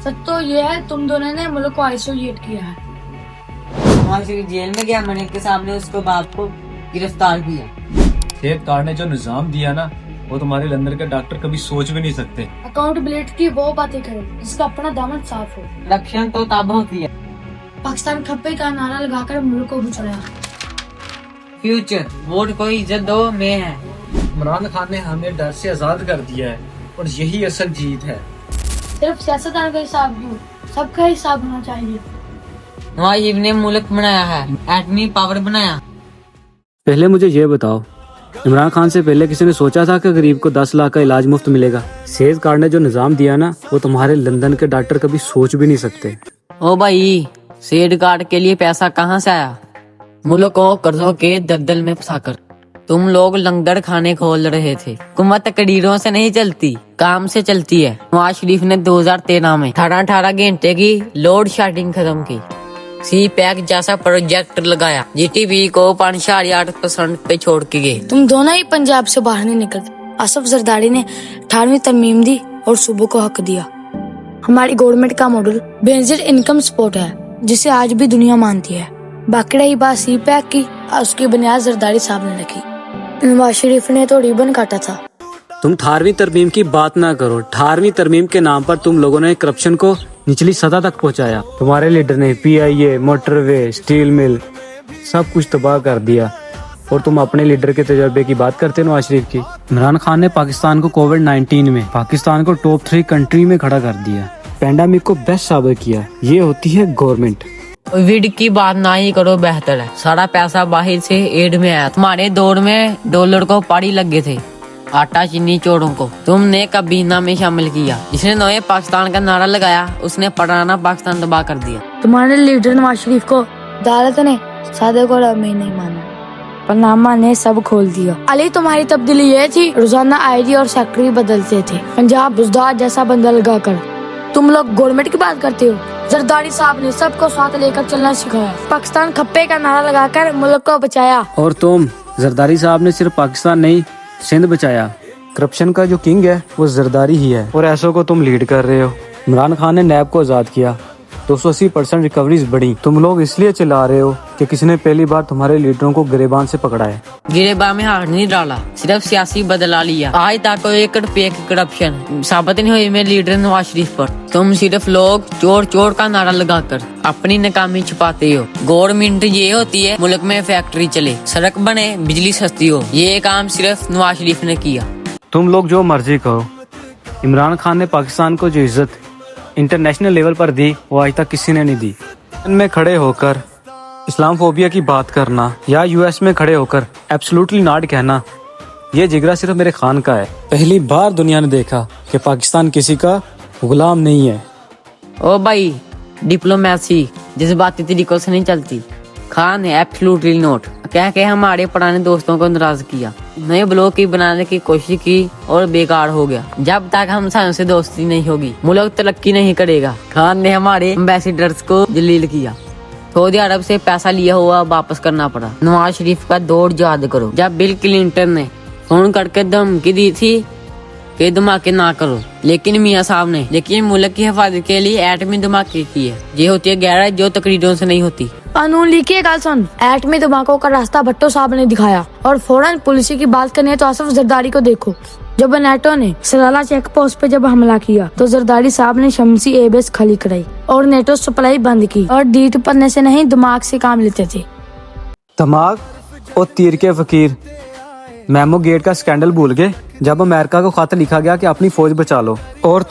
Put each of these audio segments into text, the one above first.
सच तो ये है तुम दोनों ने मुल्क को आइसोलेट किया है। हमारे जेल में गया, मैंने के सामने उसको बाप को गिरफ्तार किया। सेहत कार्ड ने जो निजाम दिया ना, वो तुम्हारे लंदन के डॉक्टर कभी सोच भी नहीं सकते। अकाउंटेबिलिटी की वो बातें करो जिसका अपना दामन साफ हो। करप्शन तो तब होती है। पाकिस्तान खप्पे का नारा लगाकर मुल्क को बचाया। फ्यूचर वोट को इज्जत दो में है। इमरान खान ने हमें डर से आजाद कर दिया है और यही असल जीत है। सिर्फ सियासतदान का हिसाब क्यों, सबका हिसाब होना चाहिए। नवाज शरीफ ने मुल्क बनाया है, एटमी पावर बनाया। पहले मुझे ये बताओ, इमरान खान से पहले किसी ने सोचा था कि गरीब को 10 लाख का इलाज मुफ्त मिलेगा? सेहत कार्ड ने जो निजाम दिया ना, वो तुम्हारे लंदन के डॉक्टर कभी सोच भी नहीं सकते। ओ भाई, सेहत कार्ड के लिए पैसा कहाँ से आया? मुल्क को कर्जों के दलदल में फंसाकर तुम लोग लंगर खाने खोल रहे थे। हुकूमत तकरीरों से नहीं चलती, काम से चलती है। नवाज शरीफ ने 2013 में 18 घंटे की लोड शेडिंग खत्म की। सी पैक जैसा प्रोजेक्ट लगाया, जीटीपी को 5.8% पे छोड़ के गए। तुम दोनों ही पंजाब से बाहर नहीं निकलते। आसफ जरदारी ने 18वीं तरमीम दी और सूबों को हक दिया। हमारी गवर्नमेंट का मॉडल बेनजीर इनकम सपोर्ट है, जिसे आज भी दुनिया मानती है। बाकी रही बात सी पैक की, उसकी बुनियाद जरदारी साहब ने रखी। नवाज शरीफ ने तो रिबन काटा था। तुम 18वीं तरमीम की बात ना करो। 18वीं तरमीम के नाम पर तुम लोगों ने करप्शन को निचली सतह तक पहुंचाया। तुम्हारे लीडर ने PIA, मोटरवे, स्टील मिल सब कुछ तबाह कर दिया, और तुम अपने लीडर के तजर्बे की बात करते हो नवाज शरीफ की। इमरान खान ने पाकिस्तान को कोविड-19 में पाकिस्तान को टॉप 3 कंट्री में खड़ा कर दिया, पैंडेमिक को बेस्ट साबित किया। ये होती है गवर्नमेंट। कोविड की बात ना ही करो, बेहतर है। सारा पैसा बाहर से एड में आया। तुम्हारे दौर में डॉलर को पाड़ी लग गए थे, आटा चीनी चोरों को तुमने कबीना में शामिल किया। जिसने नए पाकिस्तान का नारा लगाया, उसने पुराना पाकिस्तान तबाह कर दिया। तुम्हारे लीडर नवाज शरीफ को अदालत ने सादे को में नहीं माना, पनामा ने सब खोल दिया। अली तुम्हारी तब्दीली ये थी, रोजाना ID और सेक्रेटरी बदलते थे, पंजाब बुजदार जैसा बंदा लगा कर। तुम लोग गवर्नमेंट की बात करते हो। जरदारी साहब ने सबको साथ लेकर चलना सिखाया, पाकिस्तान खप्पे का नारा लगाकर मुल्क को बचाया। और तुम, जरदारी साहब ने सिर्फ पाकिस्तान नहीं, सिंध बचाया। करप्शन का जो किंग है वो जरदारी ही है, और ऐसों को तुम लीड कर रहे हो। इमरान खान ने नैब को आजाद किया, 280% रिकवरीज बढ़ी। तुम लोग इसलिए चिल्ला रहे हो कि किसी ने पहली बार तुम्हारे लीडरों को गिरेबान से पकड़ा है। गिरेबान में हाथ नहीं डाला, सिर्फ सियासी बदला लिया। आज तक 1 रुपये की करप्शन साबित नहीं हुई मेरे लीडर नवाज शरीफ पर। तुम सिर्फ लोग चोर चोर का नारा लगाकर अपनी नाकामी छुपाते हो। गवर्नमेंट ये होती है मुल्क में फैक्ट्री चले, सड़क बने, बिजली सस्ती हो। ये काम सिर्फ नवाज शरीफ ने किया। तुम लोग जो मर्जी कहो, इमरान खान ने पाकिस्तान को जो इज्जत इंटरनेशनल लेवल पर दी, वो आज तक किसी ने नहीं दी। में खड़े होकर इस्लामफोबिया की बात करना या US में खड़े होकर एब्सोल्युटली नॉट कहना, ये जिगरा सिर्फ मेरे खान का है। पहली बार दुनिया ने देखा कि पाकिस्तान किसी का गुलाम नहीं है। ओ भाई, डिप्लोमेसी जज्बाती तरीकों से नहीं चलती। खान है एब्सोल्युटली नॉट कह के हमारे पुराने दोस्तों को नाराज किया, नए ब्लॉक की बनाने की कोशिश की और बेकार हो गया। जब तक हम से दोस्ती नहीं होगी, मुल्क तरक्की नहीं करेगा। खान ने हमारे एम्बेसडर्स को जलील किया, सऊदी अरब से पैसा लिया हुआ वापस करना पड़ा। नवाज शरीफ का दौर याद करो, जब बिल क्लिंटन ने फोन करके धमकी दी थी कि धमाके ना करो, लेकिन मियाँ साहब ने मुल्क की हिफाजत के लिए एटमी धमाके किए। ये होती है गैरत जो तकरीरों से नहीं होती। कानून लिखिए गल सुन, एटमी धमाकों का रास्ता भट्टो साहब ने दिखाया। और फौरन पॉलिसी की बात करनी है तो आसफ जरदारी को देखो। जब नेटो ने सलाला चेक पोस्ट पे जब हमला किया तो जरदारी साहब ने शमसी एबेस खाली कराई और नेटो सप्लाई बंद की, और डीट पन्ने से नहीं दिमाग से काम लेते थे। दिमाग और तीर के फकीर मेमो गेट का स्कैंडल भूल गए, जब अमेरिका को खत लिखा गया कि अपनी फौज बचा लो। और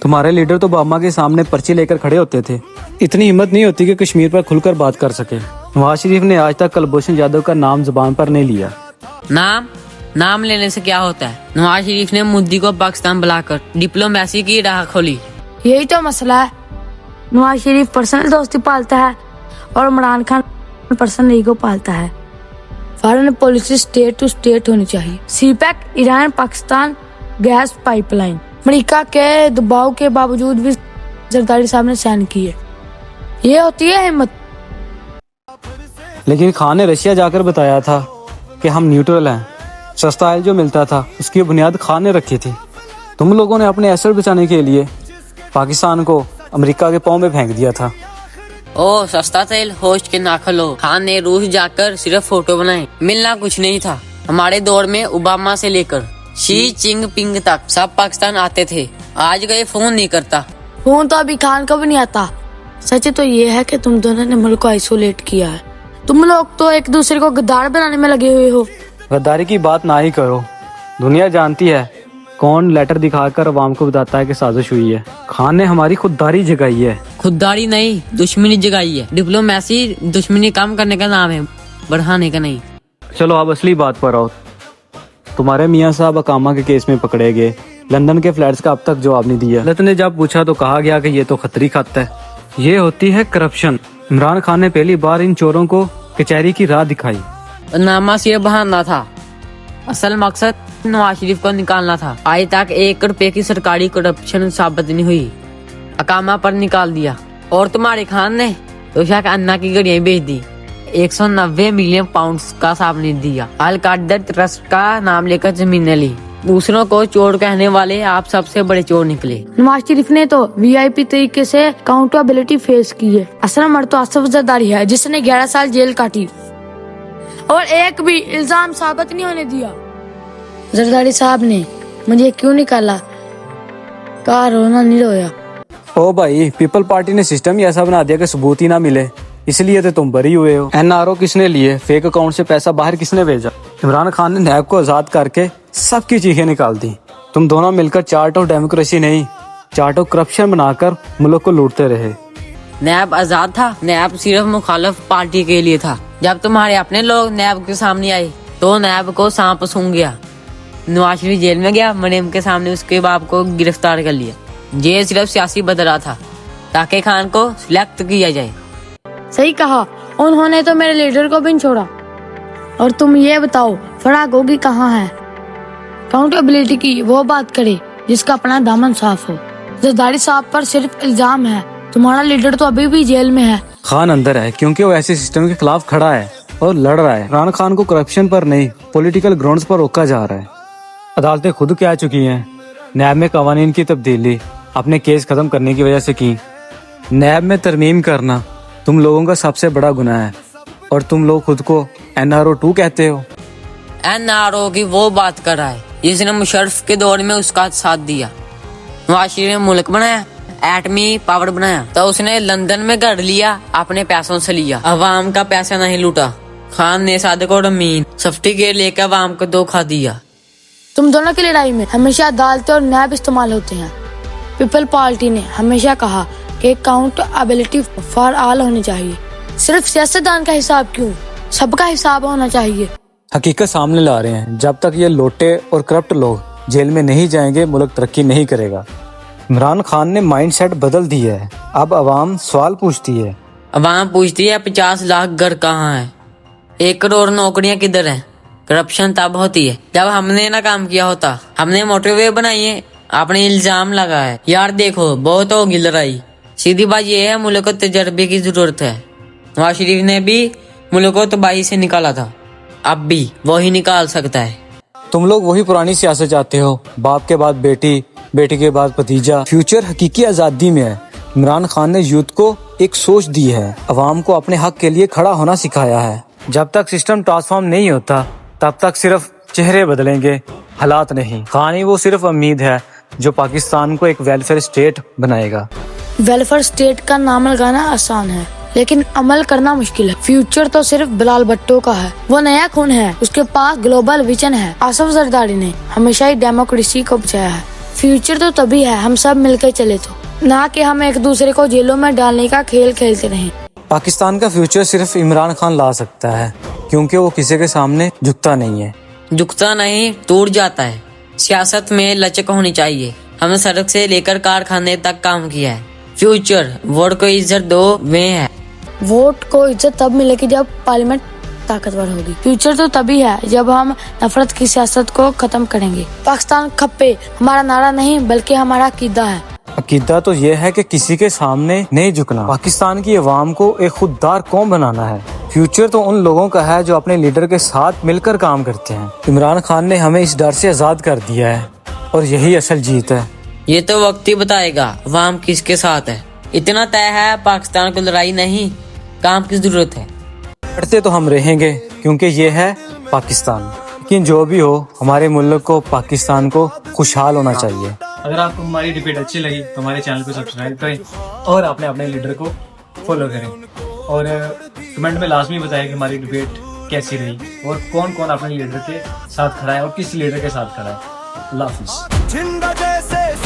तुम्हारे लीडर तो ओबामा के सामने पर्ची लेकर खड़े होते थे। इतनी हिम्मत नहीं होती कि कश्मीर पर खुलकर बात कर सके। नवाज शरीफ ने आज तक कुलभूषण जाधव का नाम जुबान पर नहीं लिया। नाम लेने से क्या होता है? नवाज शरीफ ने मोदी को पाकिस्तान बुलाकर डिप्लोमेसी की राह खोली। यही तो मसला है। नवाज शरीफ पर्सनल दोस्ती पालता है और इमरान खान पर्सनल ईगो पालता है। Foreign policy state to state होनी चाहिए। CPEC Iran Pakistan gas pipeline America के दबाव के बावजूद भी जरदारी साहब ने साइन की है। ये होती है हिम्मत। लेकिन खान ने रशिया जाकर बताया था कि हम न्यूट्रल हैं। सस्ता ऑयल जो मिलता था उसकी बुनियाद खान ने रखी थी। तुम लोगों ने अपने एसेट बचाने के लिए पाकिस्तान को अमेरिका के पाँव में फेंक दिया था। ओ सस्ता तेल होस्ट के नाखा लो। खान ने रूस जाकर सिर्फ फोटो बनाए, मिलना कुछ नहीं था। हमारे दौर में ओबामा से लेकर शी चिंगपिंग तक सब पाकिस्तान आते थे। आज गए फोन नहीं करता। फोन तो अभी खान का भी नहीं आता। सच तो ये है कि तुम दोनों ने मुल्क को आइसोलेट किया है। तुम लोग तो एक दूसरे को गद्दार बनाने में लगे हुए हो। गद्दारी की बात ना ही करो, दुनिया जानती है कौन लेटर दिखाकर अवाम को बताता है कि साजिश हुई है। खान ने हमारी खुददारी जगाई है। खुददारी नहीं, दुश्मनी जगाई है। डिप्लोमेसी दुश्मनी कम करने का नाम है, बढ़ाने का नहीं। चलो अब असली बात पर आओ। तुम्हारे मियाँ साहब अकामा के केस में पकड़े गए। लंदन के फ्लैट्स का अब तक जवाब नहीं दिया। अदालत ने जब पूछा तो कहा गया कि ये तो खतरी खत है। ये होती है करप्शन। इमरान खान ने पहली बार इन चोरों को कचहरी की राह दिखाई। नामा सिर्फ बहाना था, असल मकसद नवाज शरीफ को निकालना था। आज तक 1 रुपए की सरकारी करप्शन साबित नहीं हुई, अकामा पर निकाल दिया। और तुम्हारे खान ने तो शायद अन्ना की गाड़ियां बेच दी। 190 मिलियन पाउंड्स का सामने दिया। अल कायदा ट्रस्ट का नाम लेकर जमीनें ली। दूसरों को चोर कहने वाले आप सबसे बड़े चोर निकले। नवाज शरीफ ने तो VIP तरीके से अकाउंटेबिलिटी फेस की है। असल मर्द तो आसिफ जरदारी है जिसने 11 साल जेल काटी और एक भी इल्जाम साबित नहीं होने दिया। जरदारी साहब ने मुझे क्यों निकाला, कहा रोना नहीं रोया। ओ भाई, पीपल पार्टी ने सिस्टम ही ऐसा बना दिया कि सबूत ही ना मिले, इसलिए तो तुम बरी हुए हो। NRO किसने लिए? फेक अकाउंट से पैसा बाहर किसने भेजा? इमरान खान ने नैब को आजाद करके सबकी चीखें निकाल दी। तुम दोनों मिलकर चार्ट ऑफ डेमोक्रेसी नहीं, चार्ट ऑफ करप्शन बनाकर मुल्क को लूटते रहे। नैब आजाद था, नैब सिर्फ मुखालिफ पार्टी के लिए था। जब तुम्हारे अपने लोग नैब के सामने आए तो नैब को सांप सूंघ गया। नवाज शरीफ जेल में गया, मरियम के सामने उसके बाप को गिरफ्तार कर लिया। जेल सिर्फ सियासी बदला था ताकि खान को सिलेक्ट किया जाए। सही कहा, उन्होंने तो मेरे लीडर को भी नहीं छोड़ा। और तुम ये बताओ फराग होगी कहाँ है? अकाउंटेबिलिटी की वो बात करे जिसका अपना दामन साफ हो। जरदारी साहब पर सिर्फ इल्जाम है, तुम्हारा लीडर तो अभी भी जेल में है। खान अंदर है क्योंकि वो ऐसे सिस्टम के खिलाफ खड़ा है और लड़ रहा है। इमरान खान को करप्शन पर नहीं, पॉलिटिकल ग्राउंड्स पर रोका जा रहा है। अदालतें खुद कह चुकी हैं नैब में कवानीन की तब्दीली अपने केस खत्म करने की वजह से की। नैब में तरमीम करना तुम लोगों का सबसे बड़ा गुनाह है और तुम लोग खुद को NRO 2 कहते हो। NRO की वो बात कर रहा है जिसने मुशर्रफ के दौर में उसका साथ दिया। नवाज शरीफ ने मुल्क बनाया, एटमी पावर बनाया, तो उसने लंदन में घर लिया, अपने पैसों से लिया, अवाम का पैसा नहीं लूटा। खान ने सादिक और अमीन सॉफ्टवेयर लेकर अवाम को धोखा दिया। तुम दोनों की लड़ाई में हमेशा अदालतें और नैब इस्तेमाल होते हैं। पीपल पार्टी ने हमेशा कहा कि अकाउंटेबिलिटी फॉर ऑल होनी चाहिए। सिर्फ सियासतदान का हिसाब क्यों, सबका हिसाब होना चाहिए। हकीकत सामने ला रहे हैं, जब तक ये लोटे और करप्ट लोग जेल में नहीं जाएंगे मुल्क तरक्की नहीं करेगा। इमरान खान ने माइंडसेट बदल दिया है। अब अवाम सवाल पूछती है। अवाम पूछती है 50 लाख घर कहाँ है, 1 करोड़ नौकरियां किधर हैं। करप्शन तब होती है जब हमने ना काम किया होता। हमने मोटरवे बनाई है, आपने इल्जाम लगा है। यार देखो बहुत होगी लड़ाई। सीधी बात ये है, मुल्क को तजर्बे की जरूरत है। नवाज शरीफ ने भी मुल्क को तबाही से निकाला था, अब भी वही निकाल सकता है। तुम लोग वही पुरानी सियासत चाहते हो, बाप के बाद बेटी, बेटी के बाद भतीजा। फ्यूचर हकीकी आजादी में है। इमरान खान ने यूथ को एक सोच दी है, अवाम को अपने हक के लिए खड़ा होना सिखाया है। जब तक सिस्टम ट्रांसफॉर्म नहीं होता तब तक सिर्फ चेहरे बदलेंगे, हालात नहीं। खान ही वो सिर्फ उम्मीद है जो पाकिस्तान को एक वेलफेयर स्टेट बनाएगा। वेलफेयर स्टेट का नाम लगाना आसान है लेकिन अमल करना मुश्किल है। फ्यूचर तो सिर्फ बिलाल भुट्टो का है, वो नया खून है, उसके पास ग्लोबल विजन है। आसिफ जरदारी ने हमेशा ही डेमोक्रेसी को बचाया है। फ्यूचर तो तभी है हम सब मिलकर चले तो, ना कि हम एक दूसरे को जेलों में डालने का खेल खेलते रहें। पाकिस्तान का फ्यूचर सिर्फ इमरान खान ला सकता है क्योंकि वो किसी के सामने झुकता नहीं है। झुकता नहीं, टूट जाता है। सियासत में लचक होनी चाहिए। हमने सड़क से लेकर कारखाने तक काम किया है। फ्यूचर वोट को इज्जत दो वे है। वोट को इज्जत तब मिलेगी जब पार्लियामेंट ताकतवर होगी। फ्यूचर तो तभी है जब हम नफरत की सियासत को खत्म करेंगे। पाकिस्तान खप्पे हमारा नारा नहीं बल्कि हमारा अकीदा है। अकीदा तो ये है कि किसी के सामने नहीं झुकना। पाकिस्तान की अवाम को एक खुददार कौम बनाना है। फ्यूचर तो उन लोगों का है जो अपने लीडर के साथ मिलकर काम करते हैं। इमरान खान ने हमें इस डर से आजाद कर दिया है और यही असल जीत है। ये तो वक्त ही बताएगा अवाम किसके साथ है। इतना तय है, पाकिस्तान को लड़ाई नहीं काम की जरूरत है। लड़ते तो हम रहेंगे क्योंकि ये है पाकिस्तान, लेकिन जो भी हो हमारे मुल्क को, पाकिस्तान को खुशहाल होना चाहिए। अगर आपको हमारी डिबेट अच्छी लगी तो हमारे चैनल को सब्सक्राइब करें और अपने अपने लीडर को फॉलो करें, और कमेंट में लाजमी बताएं कि हमारी डिबेट कैसी रही और कौन कौन अपने लीडर के साथ खड़ा है और किस लीडर के साथ खड़ा है। अल्लाह हाफिज़।